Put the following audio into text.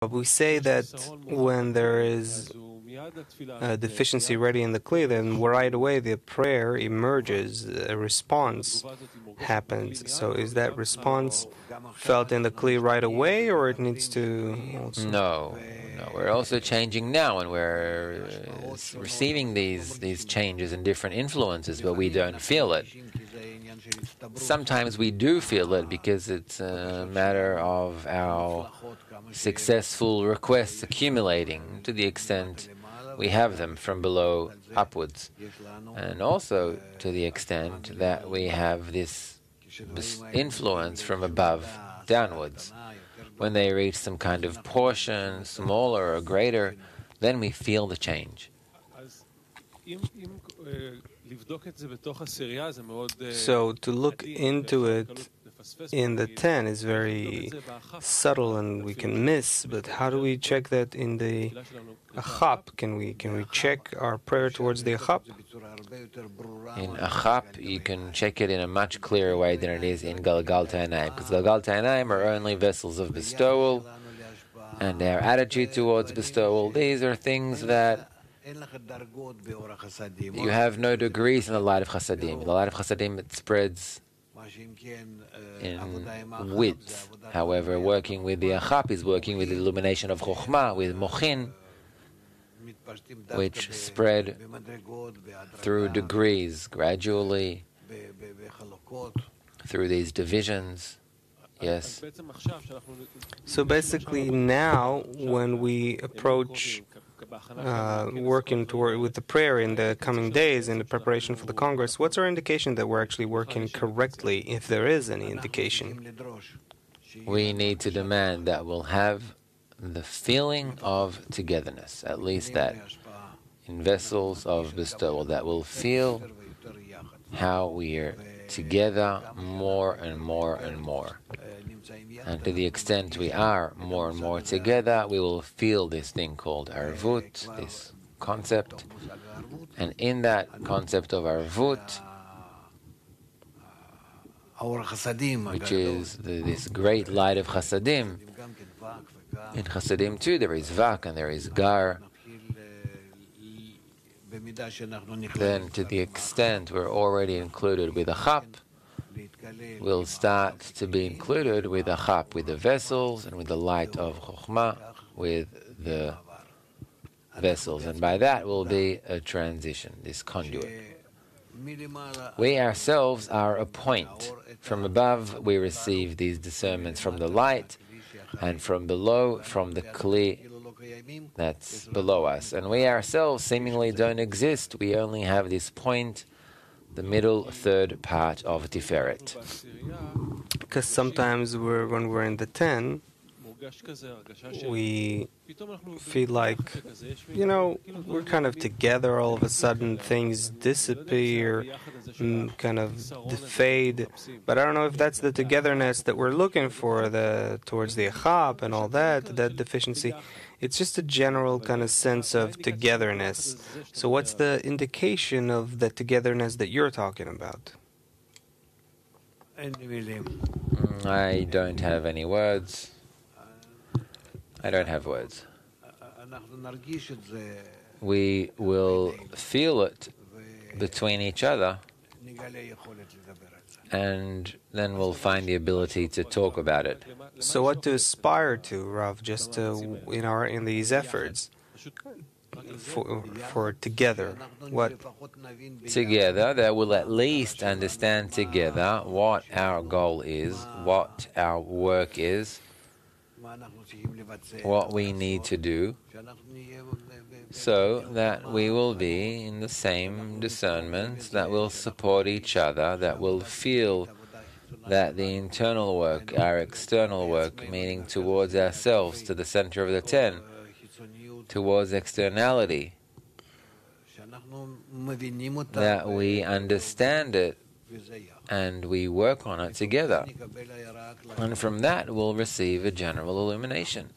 We say that when there is a deficiency ready in the Kli, then right away the prayer emerges, a response happens. So is that response felt in the Kli right away, or it needs to also... No, we're also changing now, and we're receiving these changes and different influences, but we don't feel it. Sometimes we do feel it because it's a matter of our successful requests accumulating to the extent we have them from below upwards, and also to the extent that we have this influence from above downwards. When they reach some kind of portion, smaller or greater, then we feel the change. So to look into it in the 10 is very subtle and we can miss, but how do we check that in the Achap? Can we check our prayer towards the Achap? In Achap, you can check it in a much clearer way than it is in Galgal Ta'anayim, because Galgal Ta'anayim are only vessels of bestowal, and our attitude towards bestowal, these are things that you have no degrees in the light of Chasadim. In the light of Chasadim, it spreads in width. However, working with the Achap is working with the illumination of Chokhmah, with Mochin, which spread through degrees, gradually, through these divisions. Yes. So basically now, when we approach working toward with the prayer in the coming days in the preparation for the Congress, what's our indication that we're actually working correctly, if there is any indication? We need to demand that we'll have the feeling of togetherness, at least that in vessels of bestowal, that will feel how we are together more and more and more. And to the extent we are more and more together, we will feel this thing called Arvut, this concept. And in that concept of Arvut, which is this great light of Chasadim, in Chasadim too there is Vak and there is Gar. Then to the extent we're already included with Achap, will start to be included with Achap, with the vessels and with the light of Chokhmah, with the vessels. And by that will be a transition, this conduit. We ourselves are a point. From above we receive these discernments from the light, and from below, from the Kli that's below us. And we ourselves seemingly don't exist. We only have this point, the middle third part of Tiferet. Because sometimes when we're in the 10, we feel like, we're kind of together, all of a sudden things disappear, kind of fade. But I don't know if that's the togetherness that we're looking for, towards the Achab and all that deficiency. It's just a general kind of sense of togetherness. So what's the indication of the togetherness that you're talking about? I don't have any words. I don't have words. We will feel it between each other, and then we'll find the ability to talk about it. So what to aspire to, Rav, just in these efforts for together? What? Together, that we'll at least understand together what our goal is, what our work is, what we need to do, so that we will be in the same discernments, that will support each other, that will feel that the internal work, our external work, meaning towards ourselves, to the center of the 10, towards externality, that we understand it and we work on it together. And from that we'll receive a general illumination.